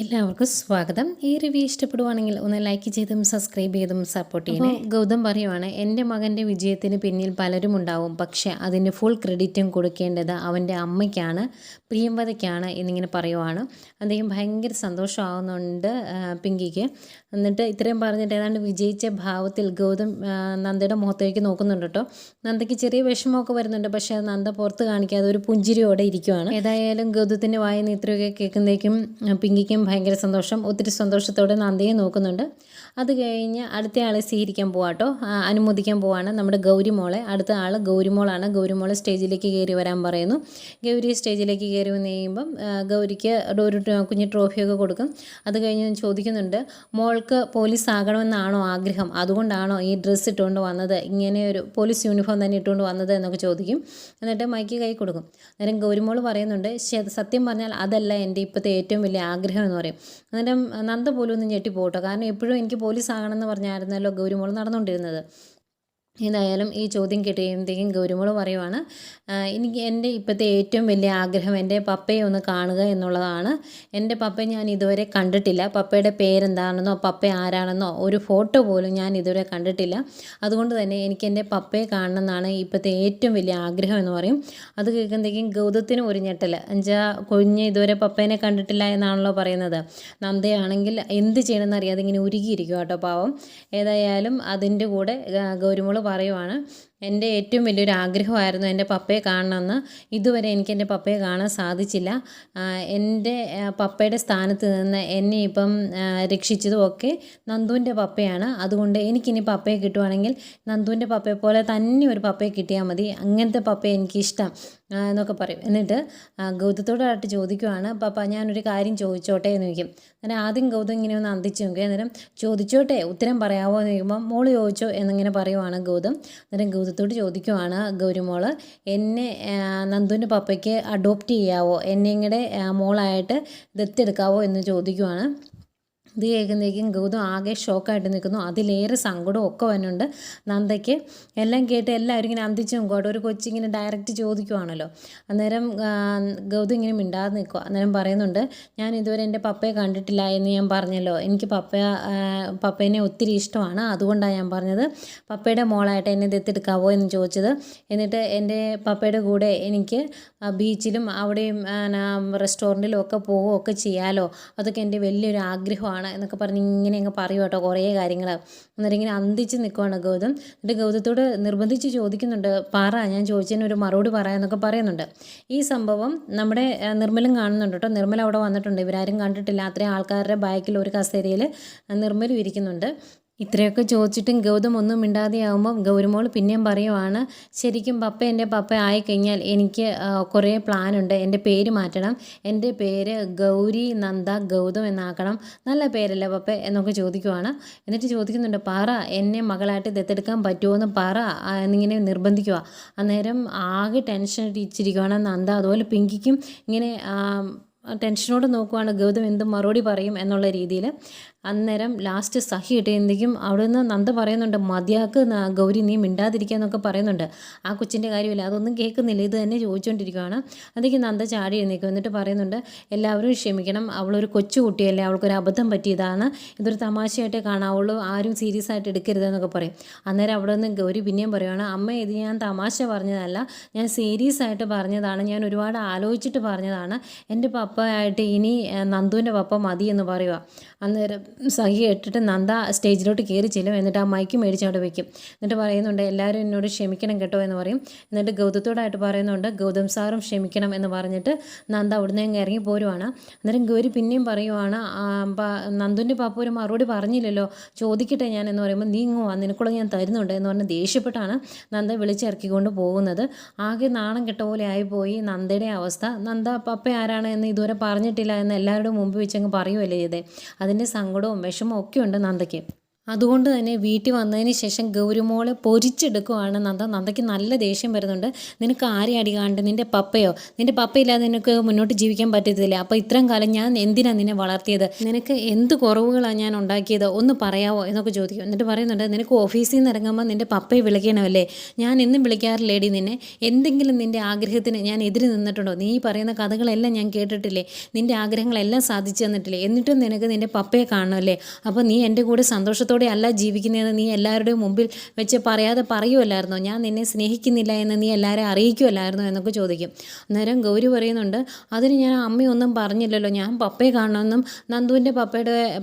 എല്ലാവർക്കും സ്വാഗതം. ഈ റിവ്യൂ ഇഷ്ടപ്പെടുവാണെങ്കിൽ ഒന്ന് ലൈക്ക് ചെയ്തും സബ്സ്ക്രൈബ് ചെയ്തും സപ്പോർട്ട് ചെയ്യണേ. ഗൗതം പറയുവാണ്, എൻ്റെ മകൻ്റെ വിജയത്തിന് പിന്നിൽ പലരും ഉണ്ടാവും, പക്ഷേ അതിൻ്റെ ഫുൾ ക്രെഡിറ്റും കൊടുക്കേണ്ടത് അവൻ്റെ അമ്മയ്ക്കാണ്, പ്രിയംവദയ്ക്കാണ് എന്നിങ്ങനെ പറയുവാണ്. അദ്ദേഹം ഭയങ്കര സന്തോഷമാവുന്നുണ്ട് പിങ്കിക്ക്. എന്നിട്ട് ഇത്രയും പറഞ്ഞിട്ട് ഏതാണ്ട് വിജയിച്ച ഭാവത്തിൽ ഗൗതം നന്ദയുടെ മുഖത്തേക്ക് നോക്കുന്നുണ്ട് കേട്ടോ. നന്ദയ്ക്ക് ചെറിയ വിഷമമൊക്കെ വരുന്നുണ്ട്, പക്ഷേ അത് നന്ദ പുറത്ത് കാണിക്കാതെ ഒരു പുഞ്ചിരിയോടെ ഇരിക്കുവാണ്. ഏതായാലും ഗൗതത്തിൻ്റെ വായിൽ നിന്ന് ഇത്രയൊക്കെ കേൾക്കുന്നതേക്കും പിങ്കിക്കും ഭയങ്കര സന്തോഷം. ഒത്തിരി സന്തോഷത്തോടെ നന്ദയെ നോക്കുന്നുണ്ട്. അത് കഴിഞ്ഞ് അടുത്ത ആളെ സ്വീകരിക്കാൻ പോവാട്ടോ, അനുമോദിക്കാൻ പോവാണ് നമ്മുടെ ഗൗരിമോളെ. അടുത്ത ആൾ ഗൗരിമോളാണ്. ഗൗരിമോളെ സ്റ്റേജിലേക്ക് കയറി വരാൻ പറയുന്നു. ഗൗരി സ്റ്റേജിലേക്ക് കയറി വന്ന് കഴിയുമ്പം ഗൗരിക്ക് ഒരു കുഞ്ഞ് ട്രോഫിയൊക്കെ കൊടുക്കും. അത് കഴിഞ്ഞ് ചോദിക്കുന്നുണ്ട്, മോൾക്ക് പോലീസ് ആകണമെന്നാണോ ആഗ്രഹം, അതുകൊണ്ടാണോ ഈ ഡ്രസ്സ് ഇട്ടുകൊണ്ട് വന്നത്, ഇങ്ങനെ ഒരു പോലീസ് യൂണിഫോം തന്നെ ഇട്ടുകൊണ്ട് വന്നത് എന്നൊക്കെ ചോദിക്കും. എന്നിട്ട് മൈക്ക് കൈ കൊടുക്കും. അന്നേരം ഗൗരിമോൾ പറയുന്നുണ്ട്, സത്യം പറഞ്ഞാൽ അതല്ല എൻ്റെ ഇപ്പോഴത്തെ ഏറ്റവും വലിയ ആഗ്രഹം എന്ന് പറയും. അന്നേരം നന്ദ പോലും ഒന്ന് ഞെട്ടിപ്പോട്ടോ, കാരണം എപ്പോഴും എനിക്ക് പോലീസ് ആകണമെന്ന് പറഞ്ഞായിരുന്നല്ലോ ഗൗരിമോൾ നടന്നുകൊണ്ടിരുന്നത്. ഏതായാലും ഈ ചോദ്യം കേട്ട് കഴിയുമ്പോഴത്തേക്കും ഗൗരിമോൾ പറയുവാണ്, എനിക്ക് എൻ്റെ ഇപ്പോഴത്തെ ഏറ്റവും വലിയ ആഗ്രഹം എൻ്റെ പപ്പയെ ഒന്ന് കാണുക എന്നുള്ളതാണ്. എൻ്റെ പപ്പയെ ഞാൻ ഇതുവരെ കണ്ടിട്ടില്ല. പപ്പയുടെ പേരെന്താണെന്നോ പപ്പ ആരാണെന്നോ ഒരു ഫോട്ടോ പോലും ഞാൻ ഇതുവരെ കണ്ടിട്ടില്ല. അതുകൊണ്ട് തന്നെ എനിക്ക് എൻ്റെ പപ്പയെ കാണണമെന്നാണ് ഇപ്പോഴത്തെ ഏറ്റവും വലിയ ആഗ്രഹം എന്ന് പറയും. അത് കേൾക്കുമ്പോഴത്തേക്കും ഗൗതത്തിനും ഒരു ഞെട്ടൽ. എന്നുവെച്ചാൽ കുഞ്ഞ് ഇതുവരെ പപ്പേനെ കണ്ടിട്ടില്ല എന്നാണല്ലോ പറയുന്നത്. നന്ദയാണെങ്കിൽ എന്ത് ചെയ്യണമെന്ന് അറിയാതെ ഇങ്ങനെ ഉരുകിയിരിക്കും കേട്ടോ പാവം. ഏതായാലും അതിൻ്റെ കൂടെ ഗൗരിമോൾ പറയുവാണ്, എൻ്റെ ഏറ്റവും വലിയൊരു ആഗ്രഹമായിരുന്നു എൻ്റെ പപ്പയെ കാണണമെന്ന്. ഇതുവരെ എനിക്ക് എൻ്റെ പപ്പയെ കാണാൻ സാധിച്ചില്ല. എൻ്റെ പപ്പയുടെ സ്ഥാനത്ത് നിന്ന് എന്നെ ഇപ്പം രക്ഷിച്ചതും ഒക്കെ നന്ദുവിൻ്റെ പപ്പയാണ്. അതുകൊണ്ട് എനിക്കിനി പപ്പയെ കിട്ടുവാണെങ്കിൽ നന്ദുവിൻ്റെ പപ്പയെ പോലെ തന്നെ ഒരു പപ്പയെ കിട്ടിയാൽ മതി. അങ്ങനത്തെ പപ്പയെ എനിക്കിഷ്ടം എന്നൊക്കെ പറയും. എന്നിട്ട് ഗൗതത്തോടായിട്ട് ചോദിക്കുവാണ്, പപ്പ ഞാനൊരു കാര്യം ചോദിച്ചോട്ടെ എന്ന് ചോദിക്കും. അന്നേരം ആദ്യം ഗൗതം ഇങ്ങനെ ഒന്ന് അന്തിച്ച് നോക്കി. അന്നേരം ചോദിച്ചോട്ടെ, ഉത്തരം പറയാമോ എന്ന് ചോദിക്കുമ്പോൾ മോള് ചോദിച്ചോ എന്നിങ്ങനെ പറയുവാണ് ഗൗതം. അന്നേരം ഗൗതത്തോട് ചോദിക്കുവാണ് ഗൗരിമോൾ, എന്നെ നന്ദുവിൻ്റെ പപ്പയ്ക്ക് അഡോപ്റ്റ് ചെയ്യാവോ, എന്നെ ഇങ്ങടെ മോളായിട്ട് ദത്തെടുക്കാവോ എന്ന് ചോദിക്കുവാണ്. ഇത് കേൾക്കുന്നേക്കും ഗൗതം ആകെ ഷോക്കായിട്ട് നിൽക്കുന്നു. അതിലേറെ സങ്കടവും ഒക്കെ വരുന്നുണ്ട് നന്ദയ്ക്ക്. എല്ലാം കേട്ട് എല്ലാവരും ഇങ്ങനെ അന്തിച്ച് നോക്കുവാട്ടോ. ഒരു കൊച്ചിങ്ങനെ ഡയറക്റ്റ് ചോദിക്കുവാണല്ലോ. അന്നേരം ഗൗതം ഇങ്ങനെ മിണ്ടാതെ നിൽക്കുക. അന്നേരം പറയുന്നുണ്ട്, ഞാൻ ഇതുവരെ എൻ്റെ പപ്പയെ കണ്ടിട്ടില്ല എന്ന് ഞാൻ പറഞ്ഞല്ലോ. എനിക്ക് പപ്പേനെ ഒത്തിരി ഇഷ്ടമാണ്, അതുകൊണ്ടാണ് ഞാൻ പറഞ്ഞത് പപ്പയുടെ മോളായിട്ട് എന്നെ ദത്തെടുക്കാവോ എന്ന് ചോദിച്ചത്. എന്നിട്ട് എൻ്റെ പപ്പയുടെ കൂടെ എനിക്ക് ബീച്ചിലും അവിടെയും റെസ്റ്റോറൻറ്റിലും ഒക്കെ പോവുകയൊക്കെ ചെയ്യാമല്ലോ, അതൊക്കെ എൻ്റെ വലിയൊരു ആഗ്രഹമാണ് എന്നൊക്കെ പറഞ്ഞ് ഇങ്ങനെ അങ്ങ് പറയും കേട്ടോ കുറേ കാര്യങ്ങൾ. അന്നേരം ഇങ്ങനെ അന്തിച്ച് നിൽക്കുവാണ് ഗൗതം. എന്നിട്ട് ഗൗതത്തോട് നിർബന്ധിച്ച് ചോദിക്കുന്നുണ്ട്, ഞാൻ ചോദിച്ചതിന് ഒരു മറുപടി പറയാമെന്നൊക്കെ പറയുന്നുണ്ട്. ഈ സംഭവം നമ്മുടെ നിർമ്മലും കാണുന്നുണ്ട് കേട്ടോ. നിർമ്മൽ അവിടെ വന്നിട്ടുണ്ട്. ഇവരാരും കണ്ടിട്ടില്ല. അത്രയും ആൾക്കാരുടെ ബാക്കിൽ ഒരു കസേരയിൽ നിർമ്മലും ഇരിക്കുന്നുണ്ട്. ഇത്രയൊക്കെ ചോദിച്ചിട്ടും ഗൗതം ഒന്നും മിണ്ടാതെയാകുമ്പോൾ ഗൗരിമോൾ പിന്നെയും പറയുവാണ്, ശരിക്കും പപ്പ എൻ്റെ പപ്പ ആയിക്കഴിഞ്ഞാൽ എനിക്ക് കുറേ പ്ലാനുണ്ട്. എൻ്റെ പേര് മാറ്റണം. എൻ്റെ പേര് ഗൗരി നന്ദ ഗൗതം എന്നാക്കണം. നല്ല പേരല്ലേ പപ്പ എന്നൊക്കെ ചോദിക്കുവാണ്. എന്നിട്ട് ചോദിക്കുന്നുണ്ട്, എന്നെ മകളായിട്ട് ദത്തെടുക്കാൻ പറ്റുമോ എന്ന് എന്നിങ്ങനെ നിർബന്ധിക്കുക. അന്നേരം ആകെ ടെൻഷൻ അടിച്ചിരിക്കുകയാണ് നന്ദ. അതുപോലെ പിങ്കിക്കും ഇങ്ങനെ ടെൻഷനോട് നോക്കുവാണ് ഗൗതം എന്ത് മറുപടി പറയും എന്നുള്ള രീതിയിൽ. അന്നേരം ലാസ്റ്റ് സഹി കിട്ടിയെന്തെങ്കിലും അവിടെ നിന്ന് നന്ദ പറയുന്നുണ്ട്, മതിയാക്ക് ഗൗരി, നീ മിണ്ടാതിരിക്കുക എന്നൊക്കെ പറയുന്നുണ്ട്. ആ കൊച്ചിൻ്റെ കാര്യമില്ല, അതൊന്നും കേൾക്കുന്നില്ല, ഇത് തന്നെ ചോദിച്ചുകൊണ്ടിരിക്കുകയാണ്. അതൊക്കെ നന്ദ ചാടി എഴുന്നേക്കും. എന്നിട്ട് പറയുന്നുണ്ട്, എല്ലാവരും ക്ഷമിക്കണം, അവളൊരു കൊച്ചു കുട്ടിയല്ലേ, അവൾക്കൊരു അബദ്ധം പറ്റിയതാണ്, ഇതൊരു തമാശയായിട്ടേ കാണാവുള്ളൂ, ആരും സീരിയസ് ആയിട്ട് എടുക്കരുതെന്നൊക്കെ പറയും. അന്നേരം അവിടെ നിന്ന് ഗൗരി പിന്നെയും പറയുകയാണ്, അമ്മ ഇത് ഞാൻ തമാശ പറഞ്ഞതല്ല, ഞാൻ സീരിയസ് ആയിട്ട് പറഞ്ഞതാണ്, ഞാൻ ഒരുപാട് ആലോചിച്ചിട്ട് പറഞ്ഞതാണ്. എൻ്റെ പപ്പയായിട്ട് ഇനി നന്ദുവിൻ്റെ പപ്പ മതി എന്ന് പറയുക. അന്നേരം സഹി കേട്ടിട്ട് നന്ദ സ്റ്റേജിലോട്ട് കയറി ചെല്ലും. എന്നിട്ട് ആ മൈക്ക് മേടിച്ചവിടെ വെക്കും. എന്നിട്ട് പറയുന്നുണ്ട്, എല്ലാവരും എന്നോട് ക്ഷമിക്കണം കേട്ടോ എന്ന് പറയും. എന്നിട്ട് ഗൗതത്തോടായിട്ട് പറയുന്നുണ്ട്, ഗൗതം സാറും ക്ഷമിക്കണം എന്ന് പറഞ്ഞിട്ട് നന്ദ അവിടുന്ന് അങ്ങ് ഇറങ്ങി പോരുവാണ്. അന്നേരം ഗൗരി പിന്നെയും പറയുവാണ്, നന്ദുവിൻ്റെ പാപ്പ ഒരു മറുപടി പറഞ്ഞില്ലല്ലോ, ചോദിക്കട്ടെ ഞാൻ എന്ന് പറയുമ്പോൾ, നീ ഇങ്ങോ നിനക്കുള്ള ഞാൻ തരുന്നുണ്ട് എന്ന് പറഞ്ഞ് ദേഷ്യപ്പെട്ടാണ് നന്ദ വിളിച്ചിറക്കിക്കൊണ്ട് പോകുന്നത്. ആകെ നാണം കെട്ട പോലെ ആയിപ്പോയി നന്ദയുടെ അവസ്ഥ. നന്ദ പപ്പ ആരാണ് എന്ന് ഇതുവരെ പറഞ്ഞിട്ടില്ല എന്ന് എല്ലാവരുടെയും മുമ്പ് വെച്ചങ്ങ് പറയുമല്ലേ ചെയ്തേ. അതിൻ്റെ സങ്കടവും വിഷമവും ഒക്കെ ഉണ്ട് നന്ദയ്ക്ക്. അതുകൊണ്ട് തന്നെ വീട്ടിൽ വന്നതിന് ശേഷം ഗൗരിമോളെ പൊരിച്ചെടുക്കുവാണ് നന്ദ. നന്ദയ്ക്ക് നല്ല ദേഷ്യം വരുന്നുണ്ട്. നിനക്ക് ആരെ അടി കാണണ്ട്? നിൻ്റെ പപ്പയോ? നിൻ്റെ പപ്പയില്ലാതെ നിനക്ക് മുന്നോട്ട് ജീവിക്കാൻ പറ്റത്തില്ല. അപ്പോൾ ഇത്രയും കാലം ഞാൻ എന്തിനാണ് നിന്നെ വളർത്തിയത്? നിനക്ക് എന്ത് കുറവുകളാണ് ഞാൻ ഉണ്ടാക്കിയത്? ഒന്ന് പറയാവോ എന്നൊക്കെ ചോദിക്കും. എന്നിട്ട് പറയുന്നുണ്ട്, നിനക്ക് ഓഫീസിൽ നിന്ന് ഇറങ്ങുമ്പോൾ നിൻ്റെ പപ്പയെ വിളിക്കണമല്ലേ? ഞാൻ എന്നും വിളിക്കാറില്ലേടി നിന്നെ? എന്തെങ്കിലും നിൻ്റെ ആഗ്രഹത്തിന് ഞാൻ എതിര് നിന്നിട്ടുണ്ടോ? നീ പറയുന്ന കഥകളെല്ലാം ഞാൻ കേട്ടിട്ടില്ലേ? നിൻ്റെ ആഗ്രഹങ്ങളെല്ലാം സാധിച്ചു തന്നിട്ടില്ലേ? എന്നിട്ടും നിനക്ക് നിൻ്റെ പപ്പയെ കാണണമല്ലേ? അപ്പോൾ നീ എൻ്റെ കൂടെ സന്തോഷത്തോടെ അല്ല ജീവിക്കുന്നതെന്ന് നീ എല്ലാവരുടെയും മുമ്പിൽ വെച്ച് പറയാതെ പറയുമല്ലായിരുന്നോ? ഞാൻ നിന്നെ സ്നേഹിക്കുന്നില്ല എന്ന് നീ എല്ലാവരെയും അറിയിക്കുമല്ലായിരുന്നോ എന്നൊക്കെ ചോദിക്കും. അന്നേരം ഗൗരി പറയുന്നുണ്ട്, അതിന് ഞാൻ അമ്മയൊന്നും പറഞ്ഞില്ലല്ലോ. ഞാൻ പപ്പയെ കാണണമെന്നും നന്ദുവിൻ്റെ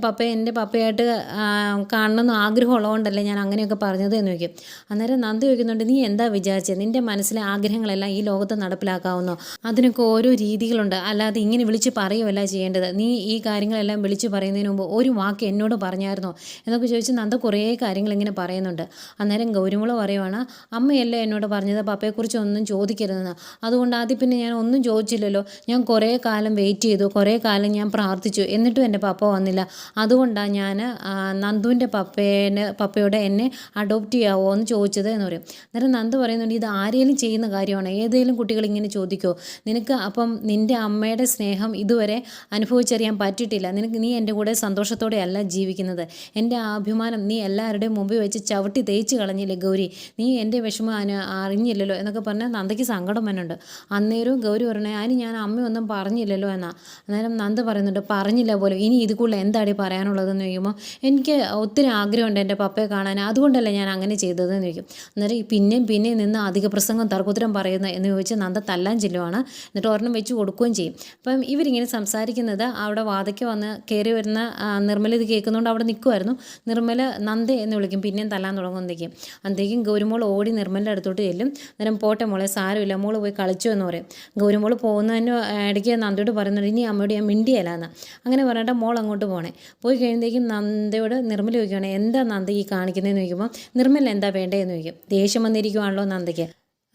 പപ്പയെ എൻ്റെ പപ്പയായിട്ട് കാണണമെന്നും ആഗ്രഹമുള്ളതുകൊണ്ടല്ലേ ഞാൻ അങ്ങനെയൊക്കെ പറഞ്ഞത് എന്ന് ചോദിക്കും. അന്നേരം നന്ദു ചോദിക്കുന്നുണ്ട്, നീ എന്താ വിചാരിച്ചത്? നിൻ്റെ മനസ്സിലെ ആഗ്രഹങ്ങളെല്ലാം ഈ ലോകത്ത് നടപ്പിലാക്കാവുന്നോ? അതിനൊക്കെ ഓരോ രീതികളുണ്ട്. അല്ലാതെ ഇങ്ങനെ വിളിച്ച് പറയുമല്ല ചെയ്യേണ്ടത്. നീ ഈ കാര്യങ്ങളെല്ലാം വിളിച്ച് പറയുന്നതിന് മുമ്പ് ഒരു വാക്ക് എന്നോട് പറഞ്ഞായിരുന്നോ എന്നൊക്കെ ചോദിച്ച് നന്ദ കുറേ കാര്യങ്ങൾ ഇങ്ങനെ പറയുന്നുണ്ട്. അന്നേരം ഗൗരിമോള് പറയുവാണ്, അമ്മയല്ലേ എന്നോട് പറഞ്ഞത് പപ്പയെക്കുറിച്ച് ഒന്നും ചോദിക്കരുതെന്ന്. അതുകൊണ്ട് ആദ്യം പിന്നെ ഞാൻ ഒന്നും ചോദിച്ചില്ലല്ലോ. ഞാൻ കുറേ കാലം വെയിറ്റ് ചെയ്തു, കുറേ കാലം ഞാൻ പ്രാർത്ഥിച്ചു, എന്നിട്ടും എൻ്റെ പപ്പ വന്നില്ല. അതുകൊണ്ടാണ് ഞാൻ നന്ദുവിൻ്റെ പപ്പയോട് എന്നെ അഡോപ്റ്റ് ചെയ്യാവോ എന്ന് ചോദിച്ചത് എന്ന് പറയും. അന്നേരം നന്ദു പറയുന്നുണ്ട്, ഇത് ആരെങ്കിലും ചെയ്യുന്ന കാര്യമാണ്? ഏതെങ്കിലും കുട്ടികൾ ഇങ്ങനെ ചോദിക്കുമോ? നിനക്ക് അപ്പം നിൻ്റെ അമ്മയുടെ സ്നേഹം ഇതുവരെ അനുഭവിച്ചറിയാൻ പറ്റിയിട്ടില്ല. നീ എൻ്റെ കൂടെ സന്തോഷത്തോടെ അല്ല ജീവിക്കുന്നത്. എൻ്റെ അഭിമാനം നീ എല്ലാവരുടെയും മുമ്പിൽ വെച്ച് ചവിട്ടി തേച്ച് കളഞ്ഞില്ലേ ഗൗരി? നീ എൻ്റെ വിഷമം അറിഞ്ഞില്ലല്ലോ എന്നൊക്കെ പറഞ്ഞാൽ നന്ദയ്ക്ക് സങ്കടം വന്നുണ്ട്. അന്നേരവും ഗൗരി പറഞ്ഞേ, അതിന് ഞാൻ അമ്മയൊന്നും പറഞ്ഞില്ലല്ലോ എന്നാ. അന്നേരം നന്ദ പറയുന്നുണ്ട്, പറഞ്ഞില്ല പോലും. ഇനി ഇത് കൂടുതൽ എന്താടി പറയാനുള്ളതെന്ന് ചോദിക്കുമ്പോൾ, എനിക്ക് ഒത്തിരി ആഗ്രഹമുണ്ട് എൻ്റെ പപ്പയെ കാണാൻ, അതുകൊണ്ടല്ലേ ഞാൻ അങ്ങനെ ചെയ്തതെന്ന് ചോദിക്കും. അന്നേരം പിന്നെയും നിന്ന് അധിക പ്രസംഗം തർക്കുത്തരം പറയുന്നത് എന്ന് ചോദിച്ച് നന്ദ തല്ലാൻ ചെല്ലുവാണ്. എന്നിട്ട് ഒരെണ്ണം വെച്ച് കൊടുക്കുകയും ചെയ്യും. അപ്പം ഇവരിങ്ങനെ സംസാരിക്കുന്നത് അവിടെ വാതയ്ക്ക് വന്ന് കയറി വരുന്ന നിർമ്മല ഇത് കേൾക്കുന്നതുകൊണ്ട് അവിടെ നിൽക്കുമായിരുന്നു. നിർമ്മല നന്ദേ എന്ന് വിളിക്കും. പിന്നെയും തല്ലാൻ തുടങ്ങുന്നതേക്കും ഗൗരിമോൾ ഓടി നിർമ്മലിൻ്റെ അടുത്തോട്ട് ചെല്ലും. അന്നേരം പോട്ടെ മോളെ, സാരമില്ല, മോള് പോയി കളിച്ചു എന്ന് പറയും. ഗൗരിമോൾ പോകുന്നതിന് ഇടയ്ക്ക് നന്ദയോട് പറയുന്നുണ്ട്, ഇനി അമ്മയോട് ഞാൻ മിണ്ടിയല്ലാന്ന്. അങ്ങനെ പറഞ്ഞിട്ട് മോൾ അങ്ങോട്ട് പോയി കഴിയുമ്പോഴേക്കും നന്ദയോട് നിർമ്മല ചോദിക്കുകയാണ്, എന്താ നന്ദ ഈ കാണിക്കുന്നതെന്ന് ചോദിക്കുമ്പോൾ നിർമ്മല എന്താ വേണ്ടതെന്ന് ചോദിക്കും. ദേഷ്യം വന്നിരിക്കുവാണല്ലോ നന്ദയ്ക്ക്.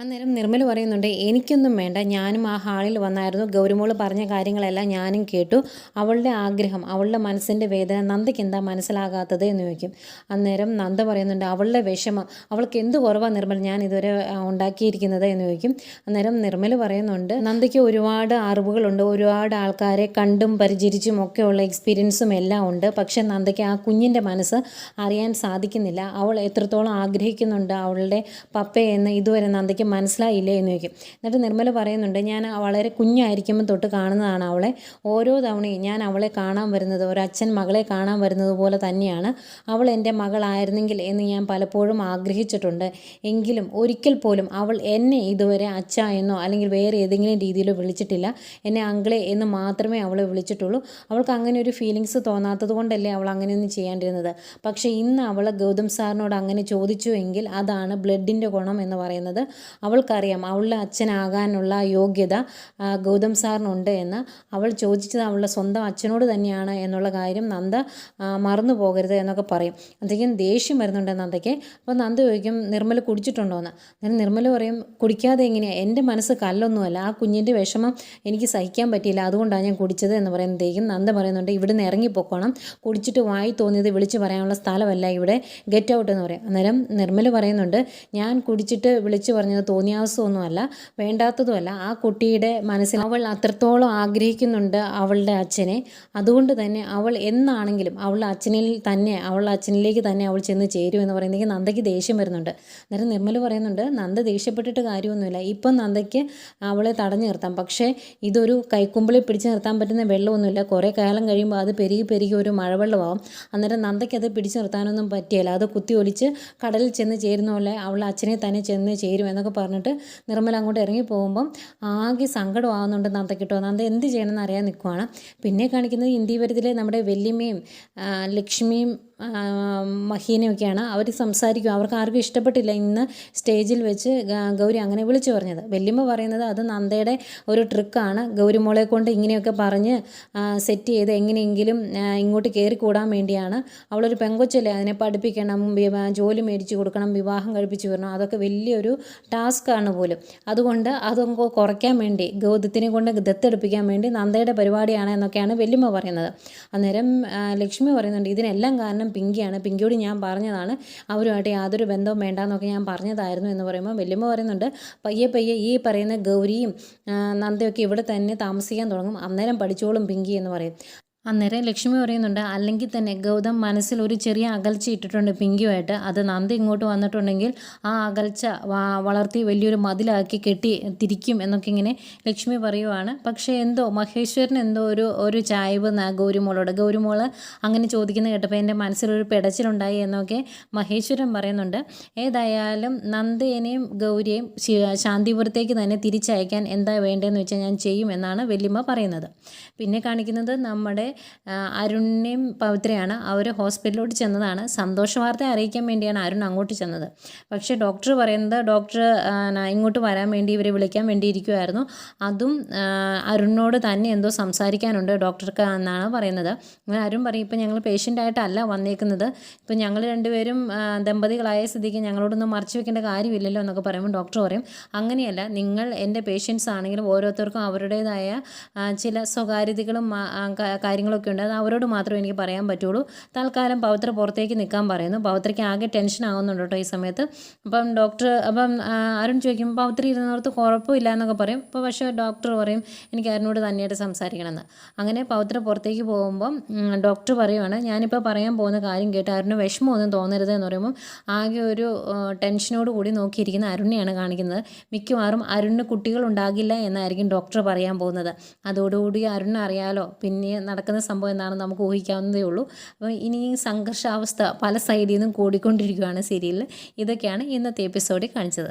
അന്നേരം നിർമ്മല പറയുന്നുണ്ട്, എനിക്കൊന്നും വേണ്ട, ഞാനും ആ ഹാളിൽ വന്നായിരുന്നു. ഗൗരിമോൾ പറഞ്ഞ കാര്യങ്ങളെല്ലാം ഞാനും കേട്ടു. അവളുടെ ആഗ്രഹം, അവളുടെ മനസ്സിൻ്റെ വേദന നന്ദയ്ക്ക് എന്താ മനസ്സിലാകാത്തത് എന്ന് ചോദിക്കും. അന്നേരം നന്ദ പറയുന്നുണ്ട്, അവളുടെ വിഷമം, അവൾക്ക് എന്ത് കുറവാണ് നിർമ്മല ഞാൻ ഇതുവരെ ഉണ്ടാക്കിയിരിക്കുന്നത് എന്ന് ചോദിക്കും. അന്നേരം നിർമ്മല പറയുന്നുണ്ട്, നന്ദയ്ക്ക് ഒരുപാട് അറിവുകളുണ്ട്, ഒരുപാട് ആൾക്കാരെ കണ്ടും പരിചരിച്ചും ഒക്കെയുള്ള എക്സ്പീരിയൻസും എല്ലാം ഉണ്ട്. പക്ഷേ നന്ദയ്ക്ക് ആ കുഞ്ഞിൻ്റെ മനസ്സ് അറിയാൻ സാധിക്കുന്നില്ല. അവൾ എത്രത്തോളം ആഗ്രഹിക്കുന്നുണ്ട് അവളുടെ പപ്പയെന്ന് ഇതുവരെ നന്ദയ്ക്ക് മനസ്സിലായില്ലേ എന്ന് ചോദിക്കും. എന്നിട്ട് നിർമ്മല പറയുന്നുണ്ട്, ഞാൻ വളരെ കുഞ്ഞായിരിക്കുമ്പോൾ തൊട്ട് കാണുന്നതാണ് അവളെ. ഓരോ തവണയും ഞാൻ അവളെ കാണാൻ വരുന്നത് ഒരച്ഛൻ മകളെ കാണാൻ വരുന്നത് പോലെ തന്നെയാണ്. അവൾ എൻ്റെ മകളായിരുന്നെങ്കിൽ എന്ന് ഞാൻ പലപ്പോഴും ആഗ്രഹിച്ചിട്ടുണ്ട്. എങ്കിലും ഒരിക്കൽ പോലും അവൾ എന്നെ ഇതുവരെ അച്ഛ എന്നോ അല്ലെങ്കിൽ വേറെ ഏതെങ്കിലും രീതിയിലോ വിളിച്ചിട്ടില്ല. എന്നെ അങ്കിളെ എന്ന് മാത്രമേ അവളെ വിളിച്ചിട്ടുള്ളൂ. അവൾക്ക് അങ്ങനെ ഒരു ഫീലിങ്സ് തോന്നാത്തത് കൊണ്ടല്ലേ അവൾ അങ്ങനെയൊന്നും ചെയ്യാണ്ടിരുന്നത്. പക്ഷേ ഇന്ന് അവൾ ഗൗതം സാറിനോട് അങ്ങനെ ചോദിച്ചു എങ്കിൽ അതാണ് ബ്ലഡിൻ്റെ ഗുണം എന്ന് പറയുന്നത്. അവൾക്കറിയാം അവളുടെ അച്ഛനാകാനുള്ള യോഗ്യത ഗൗതം സാറിനുണ്ട് എന്ന്. അവൾ ചോദിച്ചത് അവളുടെ സ്വന്തം അച്ഛനോട് തന്നെയാണ് എന്നുള്ള കാര്യം നന്ദ മറന്നു പോകരുത് എന്നൊക്കെ പറയും. അധികം ദേഷ്യം വരുന്നുണ്ട് നന്ദയ്ക്ക്. അപ്പോൾ നന്ദ ചോദിക്കും, നിർമ്മല കുടിച്ചിട്ടുണ്ടോ എന്ന്. അങ്ങനെ നിർമ്മല പറയും, കുടിക്കാതെ എങ്ങനെയാണ്? എൻ്റെ മനസ്സ് കല്ലൊന്നുമല്ല, ആ കുഞ്ഞിൻ്റെ വിഷമം എനിക്ക് സഹിക്കാൻ പറ്റിയില്ല, അതുകൊണ്ടാണ് ഞാൻ കുടിച്ചത് എന്ന് പറയുന്നതേക്കും നന്ദ പറയുന്നുണ്ട്, ഇവിടുന്ന് ഇറങ്ങിപ്പോക്കണം, കുടിച്ചിട്ട് വായി തോന്നിയത് വിളിച്ച് പറയാനുള്ള സ്ഥലമല്ല ഇവിടെ, ഗെറ്റ് ഔട്ട് എന്ന് പറയും. അന്നേരം നിർമ്മല പറയുന്നുണ്ട്, ഞാൻ കുടിച്ചിട്ട് വിളിച്ച് പറഞ്ഞത് തോന്നിയാസമൊന്നുമല്ല, വേണ്ടാത്തതുമല്ല. ആ കുട്ടിയുടെ മനസ്സിൽ അവൾ അത്രത്തോളം ആഗ്രഹിക്കുന്നുണ്ട് അവളുടെ അച്ഛനെ. അതുകൊണ്ട് തന്നെ അവൾ എന്നാണെങ്കിലും അവളുടെ അച്ഛനിലേക്ക് തന്നെ അവൾ ചെന്ന് ചേരുമെന്ന് പറയുന്നെങ്കിൽ നന്ദയ്ക്ക് ദേഷ്യം വരുന്നുണ്ട്. അന്നേരം നിർമ്മല പറയുന്നുണ്ട്, നന്ദ ദേഷ്യപ്പെട്ടിട്ട് കാര്യമൊന്നുമില്ല, ഇപ്പം നന്ദയ്ക്ക് അവളെ തടഞ്ഞു നിർത്താം. പക്ഷേ ഇതൊരു കൈക്കുമ്പിളിൽ പിടിച്ച് നിർത്താൻ പറ്റുന്ന വെള്ളമൊന്നുമില്ല. കുറേ കാലം കഴിയുമ്പോൾ അത് പെരുകി ഒരു മഴവെള്ളമാവും. അന്നേരം നന്ദയ്ക്ക് അത് പിടിച്ച് നിർത്താനൊന്നും പറ്റിയല്ല. അത് കുത്തി ഒലിച്ച് കടലിൽ ചെന്ന് ചേരുന്ന പോലെ അവളുടെ അച്ഛനെ തന്നെ ചെന്ന് ചേരും എന്നൊക്കെ പറഞ്ഞിട്ട് നിർമ്മല അങ്ങോട്ട് ഇറങ്ങി പോകുമ്പം ആകെ സങ്കടമാകുന്നുണ്ട് നന്ദയ്ക്കിട്ടോ. നന്ദ എന്ത് ചെയ്യണമെന്ന് അറിയാൻ നിൽക്കുവാണ്. പിന്നെ കാണിക്കുന്നത് ഇന്ത്യവരത്തിലെ നമ്മുടെ വല്യമ്മയും ലക്ഷ്മിയും മഹീനയൊക്കെയാണ്. അവർ സംസാരിക്കും. അവർക്ക് ആർക്കും ഇഷ്ടപ്പെട്ടില്ല ഇന്ന് സ്റ്റേജിൽ വെച്ച് ഗൗരി അങ്ങനെ വിളിച്ചു പറഞ്ഞത്. വല്യമ്മ പറയുന്നത് അത് നന്ദയുടെ ഒരു ട്രിക്കാണ്, ഗൗരിമോളെ കൊണ്ട് ഇങ്ങനെയൊക്കെ പറഞ്ഞ് സെറ്റ് ചെയ്ത് എങ്ങനെയെങ്കിലും ഇങ്ങോട്ട് കയറി കൂടാൻ വേണ്ടിയാണ്. അവളൊരു പെങ്കൊച്ചല്ലേ, അതിനെ പഠിപ്പിക്കണം, ജോലി മേടിച്ച് കൊടുക്കണം, വിവാഹം കഴിപ്പിച്ച് വരണം, അതൊക്കെ വലിയൊരു ടാസ്ക് ടാസ്ക്കാണ് പോലും. അതുകൊണ്ട് അതൊക്കെ കുറയ്ക്കാൻ വേണ്ടി ഗൗതത്തിനെ കൊണ്ട് ദത്തെടുപ്പിക്കാൻ വേണ്ടി നന്ദയുടെ പരിപാടിയാണ് എന്നൊക്കെയാണ് വല്യമ്മ പറയുന്നത്. അന്നേരം ലക്ഷ്മി പറയുന്നുണ്ട് ഇതിനെല്ലാം കാരണം പിങ്കിയാണ്, പിങ്കിയോട് ഞാൻ പറഞ്ഞതാണ്, അവരുമായിട്ട് യാതൊരു ബന്ധവും വേണ്ടാന്നൊക്കെ ഞാൻ പറഞ്ഞതായിരുന്നു എന്ന് പറയുമ്പോൾ വല്യമ്മ പറയുന്നുണ്ട് പയ്യെ പയ്യെ ഈ പറയുന്ന ഗൗരിയും നന്ദയൊക്കെ ഇവിടെ തന്നെ താമസിക്കാൻ തുടങ്ങും, അന്നേരം പഠിച്ചോളും പിങ്കി എന്ന് പറയും. അന്നേരം ലക്ഷ്മി പറയുന്നുണ്ട് അല്ലെങ്കിൽ തന്നെ ഗൗതം മനസ്സിൽ ഒരു ചെറിയ അകൽച്ച ഇട്ടിട്ടുണ്ട് പിങ്കിയുമായിട്ട്, അത് നന്ദി ഇങ്ങോട്ട് വന്നിട്ടുണ്ടെങ്കിൽ ആ അകൽച്ച വളർത്തി വലിയൊരു മതിലാക്കി കെട്ടി തിരിക്കും എന്നൊക്കെ ഇങ്ങനെ ലക്ഷ്മി പറയുവാണ്. പക്ഷേ എന്തോ മഹേശ്വരന് എന്തോ ഒരു ചായ്വ് ഗൗരിമോള് അങ്ങനെ ചോദിക്കുന്നത് കേട്ടപ്പോൾ എൻ്റെ മനസ്സിലൊരു പിടച്ചിലുണ്ടായി എന്നൊക്കെ മഹേശ്വരൻ പറയുന്നുണ്ട്. ഏതായാലും നന്ദേനെയും ഗൗരിയെയും ശാന്തിപുരത്തേക്ക് തന്നെ തിരിച്ചയക്കാൻ എന്താ വേണ്ടതെന്ന് വെച്ചാൽ ഞാൻ ചെയ്യും എന്നാണ് വല്യമ്മ പറയുന്നത്. പിന്നെ കാണിക്കുന്നത് നമ്മുടെ അരുണിനെയും പവിത്രയാണ്. അവർ ഹോസ്പിറ്റലിലോട്ട് ചെന്നതാണ്, സന്തോഷ വാർത്ത അറിയിക്കാൻ വേണ്ടിയാണ് അരുൺ അങ്ങോട്ട് ചെന്നത്. പക്ഷേ ഡോക്ടർ പറയുന്നത് ഡോക്ടർ ഇങ്ങോട്ട് വരാൻ വേണ്ടി ഇവരെ വിളിക്കാൻ വേണ്ടിയിരിക്കുമായിരുന്നു, അതും അരുണിനോട് തന്നെ എന്തോ സംസാരിക്കാനുണ്ട് ഡോക്ടർക്ക് എന്നാണ് പറയുന്നത്. അങ്ങനെ അരുൺ പറയും ഇപ്പം ഞങ്ങൾ പേഷ്യൻ്റായിട്ടല്ല വന്നേക്കുന്നത്, ഇപ്പം ഞങ്ങൾ രണ്ടുപേരും ദമ്പതികളായ സ്ഥിതിക്ക് ഞങ്ങളോടൊന്നും മറച്ചു വെക്കേണ്ട കാര്യമില്ലല്ലോ എന്നൊക്കെ പറയുമ്പോൾ ഡോക്ടർ പറയും അങ്ങനെയല്ല, നിങ്ങൾ എൻ്റെ പേഷ്യൻസ് ആണെങ്കിലും ഓരോരുത്തർക്കും അവരുടേതായ ചില സ്വകാര്യതകളും കാര്യങ്ങളൊക്കെ ഉണ്ട്, അത് അവരോട് മാത്രമേ എനിക്ക് പറയാൻ പറ്റുള്ളൂ. തൽക്കാലം പവിത്ര പുറത്തേക്ക് നിൽക്കാൻ പറയുന്നു. പവിത്രയ്ക്ക് ആകെ ടെൻഷൻ ആകുന്നുണ്ട് കേട്ടോ ഈ സമയത്ത്. അപ്പം അരുൺ ചോദിക്കും പവിത്ര ഇരുന്നോർത്ത് കുഴപ്പമില്ല എന്നൊക്കെ പറയും. അപ്പോൾ പക്ഷേ ഡോക്ടർ പറയും എനിക്ക് അരുണിനോട് തന്നെയായിട്ട് സംസാരിക്കണമെന്ന്. അങ്ങനെ പവിത്ര പുറത്തേക്ക് പോകുമ്പം ഡോക്ടർ പറയുവാണ് ഞാനിപ്പോൾ പറയാൻ പോകുന്ന കാര്യം കേട്ട് അരുണിന് വിഷമമൊന്നും തോന്നരുത് എന്ന് പറയുമ്പം ആകെ ഒരു ടെൻഷനോട് കൂടി നോക്കിയിരിക്കുന്ന അരുണിനെയാണ് കാണിക്കുന്നത്. മിക്കവാറും അരുണിന് കുട്ടികളുണ്ടാകില്ല എന്നായിരിക്കും ഡോക്ടർ പറയാൻ പോകുന്നത്. അതോടുകൂടി അരുണിന് അറിയാലോ പിന്നെ നടക്കുന്ന സംഭവം എന്താണെന്ന് നമുക്ക് ഊഹിക്കാവുന്നതേ ഉള്ളൂ. അപ്പോൾ ഇനി സംഘർഷാവസ്ഥ പല സൈഡിൽ നിന്നും കൂടിക്കൊണ്ടിരിക്കുകയാണ് സീരിയലിൽ. ഇതൊക്കെയാണ് ഇന്നത്തെ എപ്പിസോഡിൽ കാണിച്ചത്.